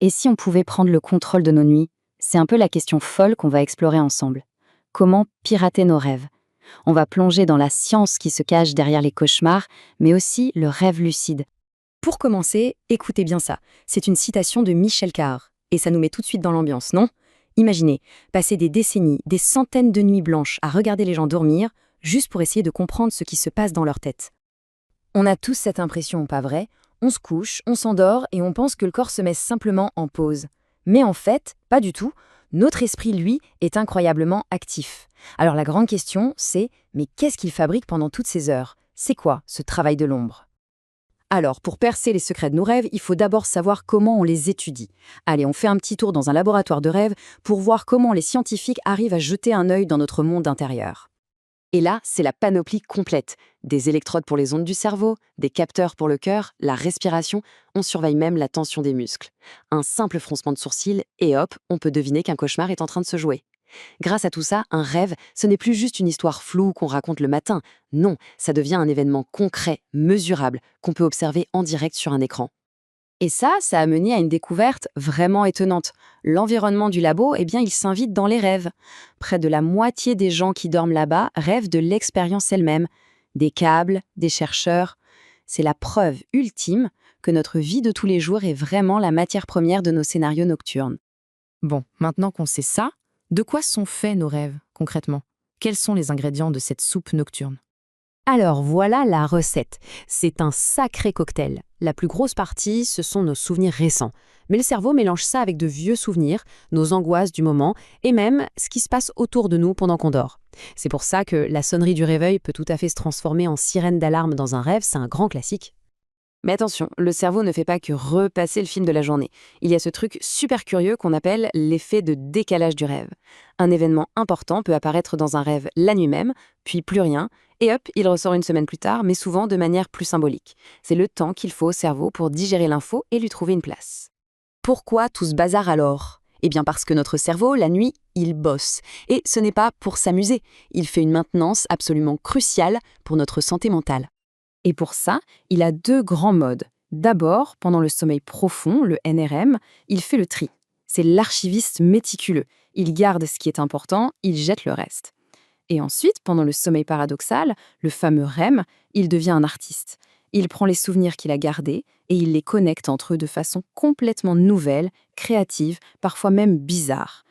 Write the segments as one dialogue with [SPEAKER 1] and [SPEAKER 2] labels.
[SPEAKER 1] Et si on pouvait prendre le contrôle de nos nuits? C'est un peu la question folle qu'on va explorer ensemble. Comment pirater nos rêves? On va plonger dans la science qui se cache derrière les cauchemars, mais aussi le rêve lucide.
[SPEAKER 2] Pour commencer, écoutez bien ça. C'est une citation de Michel Carr. Et ça nous met tout de suite dans l'ambiance, non? Imaginez, passer des décennies, des centaines de nuits blanches à regarder les gens dormir, juste pour essayer de comprendre ce qui se passe dans leur tête. On a tous cette impression, pas vrai? On se couche, on s'endort et on pense que le corps se met simplement en pause. Mais en fait, pas du tout. Notre esprit, lui, est incroyablement actif. Alors la grande question, c'est mais qu'est-ce qu'il fabrique pendant toutes ces heures? C'est quoi ce travail de l'ombre? Alors, pour percer les secrets de nos rêves, il faut d'abord savoir comment on les étudie. Allez, on fait un petit tour dans un laboratoire de rêve pour voir comment les scientifiques arrivent à jeter un œil dans notre monde intérieur. Et là, c'est la panoplie complète. Des électrodes pour les ondes du cerveau, des capteurs pour le cœur, la respiration, on surveille même la tension des muscles. Un simple froncement de sourcils, et hop, on peut deviner qu'un cauchemar est en train de se jouer. Grâce à tout ça, un rêve, ce n'est plus juste une histoire floue qu'on raconte le matin. Non, ça devient un événement concret, mesurable, qu'on peut observer en direct sur un écran. Et ça a mené à une découverte vraiment étonnante. L'environnement du labo, il s'invite dans les rêves. Près de la moitié des gens qui dorment là-bas rêvent de l'expérience elle-même. Des câbles, des chercheurs. C'est la preuve ultime que notre vie de tous les jours est vraiment la matière première de nos scénarios nocturnes.
[SPEAKER 3] Bon, maintenant qu'on sait ça, de quoi sont faits nos rêves, concrètement? Quels sont les ingrédients de cette soupe nocturne?
[SPEAKER 2] Alors voilà la recette. C'est un sacré cocktail. La plus grosse partie, ce sont nos souvenirs récents. Mais le cerveau mélange ça avec de vieux souvenirs, nos angoisses du moment et même ce qui se passe autour de nous pendant qu'on dort. C'est pour ça que la sonnerie du réveil peut tout à fait se transformer en sirène d'alarme dans un rêve, c'est un grand classique. Mais attention, le cerveau ne fait pas que repasser le film de la journée. Il y a ce truc super curieux qu'on appelle l'effet de décalage du rêve. Un événement important peut apparaître dans un rêve la nuit même, puis plus rien, et hop, il ressort une semaine plus tard, mais souvent de manière plus symbolique. C'est le temps qu'il faut au cerveau pour digérer l'info et lui trouver une place. Pourquoi tout ce bazar alors? Eh bien parce que notre cerveau, la nuit, il bosse. Et ce n'est pas pour s'amuser. Il fait une maintenance absolument cruciale pour notre santé mentale.
[SPEAKER 1] Et pour ça, il a deux grands modes. D'abord, pendant le sommeil profond, le NRM, il fait le tri. C'est l'archiviste méticuleux. Il garde ce qui est important, il jette le reste. Et ensuite, pendant le sommeil paradoxal, le fameux REM, il devient un artiste. Il prend les souvenirs qu'il a gardés et il les connecte entre eux de façon complètement nouvelle, créative, parfois même bizarre.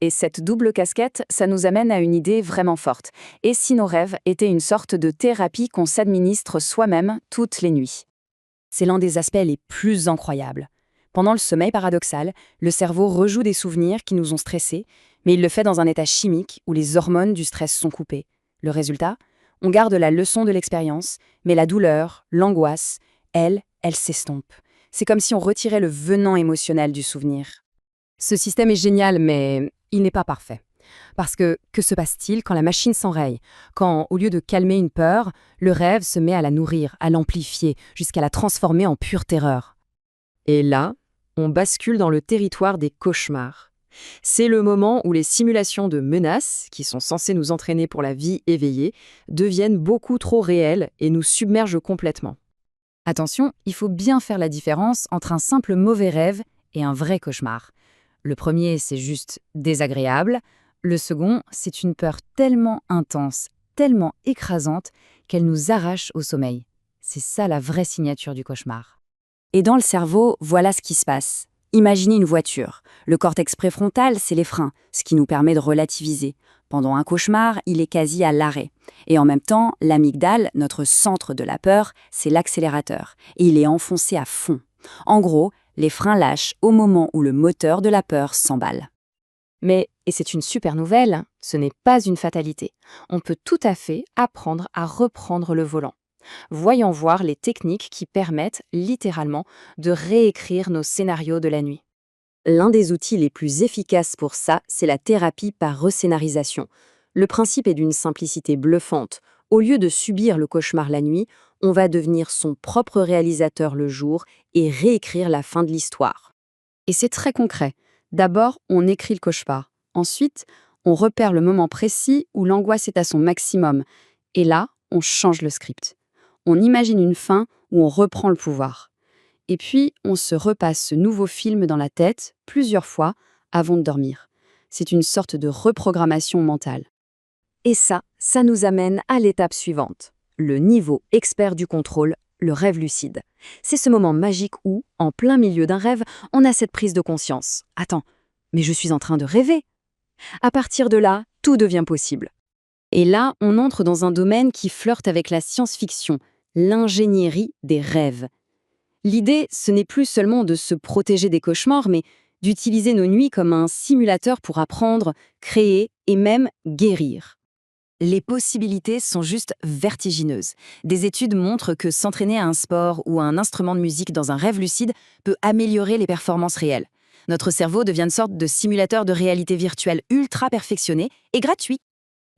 [SPEAKER 1] Et cette double casquette, ça nous amène à une idée vraiment forte. Et si nos rêves étaient une sorte de thérapie qu'on s'administre soi-même toutes les nuits? C'est l'un des aspects les plus incroyables. Pendant le sommeil paradoxal, le cerveau rejoue des souvenirs qui nous ont stressés, mais il le fait dans un état chimique où les hormones du stress sont coupées. Le résultat? On garde la leçon de l'expérience, mais la douleur, l'angoisse, elle s'estompe. C'est comme si on retirait le venin émotionnel du souvenir. Ce système est génial, mais il n'est pas parfait. Parce que se passe-t-il quand la machine s'enraye? Quand, au lieu de calmer une peur, le rêve se met à la nourrir, à l'amplifier, jusqu'à la transformer en pure terreur? Et là, on bascule dans le territoire des cauchemars. C'est le moment où les simulations de menaces, qui sont censées nous entraîner pour la vie éveillée, deviennent beaucoup trop réelles et nous submergent complètement. Attention, il faut bien faire la différence entre un simple mauvais rêve et un vrai cauchemar. Le premier, c'est juste désagréable. Le second, c'est une peur tellement intense, tellement écrasante, qu'elle nous arrache au sommeil. C'est ça la vraie signature du cauchemar. Et dans le cerveau, voilà ce qui se passe. Imaginez une voiture. Le cortex préfrontal, c'est les freins, ce qui nous permet de relativiser. Pendant un cauchemar, il est quasi à l'arrêt. Et en même temps, l'amygdale, notre centre de la peur, c'est l'accélérateur. Et il est enfoncé à fond. En gros, les freins lâchent au moment où le moteur de la peur s'emballe. Mais, et c'est une super nouvelle, ce n'est pas une fatalité. On peut tout à fait apprendre à reprendre le volant. Voyons voir les techniques qui permettent, littéralement, de réécrire nos scénarios de la nuit. L'un des outils les plus efficaces pour ça, c'est la thérapie par rescénarisation. Le principe est d'une simplicité bluffante. Au lieu de subir le cauchemar la nuit, on va devenir son propre réalisateur le jour et réécrire la fin de l'histoire. Et c'est très concret. D'abord, on écrit le cauchemar. Ensuite, on repère le moment précis où l'angoisse est à son maximum. Et là, on change le script. On imagine une fin où on reprend le pouvoir. Et puis, on se repasse ce nouveau film dans la tête plusieurs fois avant de dormir. C'est une sorte de reprogrammation mentale.
[SPEAKER 2] Et ça nous amène à l'étape suivante. Le niveau expert du contrôle, le rêve lucide. C'est ce moment magique où, en plein milieu d'un rêve, on a cette prise de conscience. Attends, mais je suis en train de rêver. À partir de là, tout devient possible.
[SPEAKER 1] Et là, on entre dans un domaine qui flirte avec la science-fiction, l'ingénierie des rêves. L'idée, ce n'est plus seulement de se protéger des cauchemars, mais d'utiliser nos nuits comme un simulateur pour apprendre, créer et même guérir.
[SPEAKER 3] Les possibilités sont juste vertigineuses. Des études montrent que s'entraîner à un sport ou à un instrument de musique dans un rêve lucide peut améliorer les performances réelles. Notre cerveau devient une sorte de simulateur de réalité virtuelle ultra perfectionné et gratuit.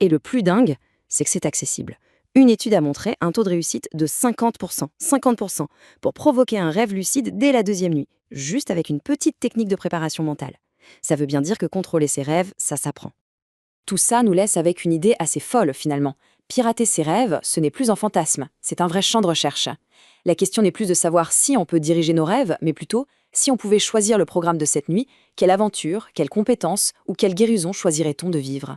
[SPEAKER 2] Et le plus dingue, c'est que c'est accessible. Une étude a montré un taux de réussite de 50%, 50%, pour provoquer un rêve lucide dès la 2e nuit, juste avec une petite technique de préparation mentale. Ça veut bien dire que contrôler ses rêves, ça s'apprend. Tout ça nous laisse avec une idée assez folle finalement. Pirater ses rêves, ce n'est plus un fantasme, c'est un vrai champ de recherche. La question n'est plus de savoir si on peut diriger nos rêves, mais plutôt si on pouvait choisir le programme de cette nuit, quelle aventure, quelle compétence ou quelle guérison choisirait-on de vivre ?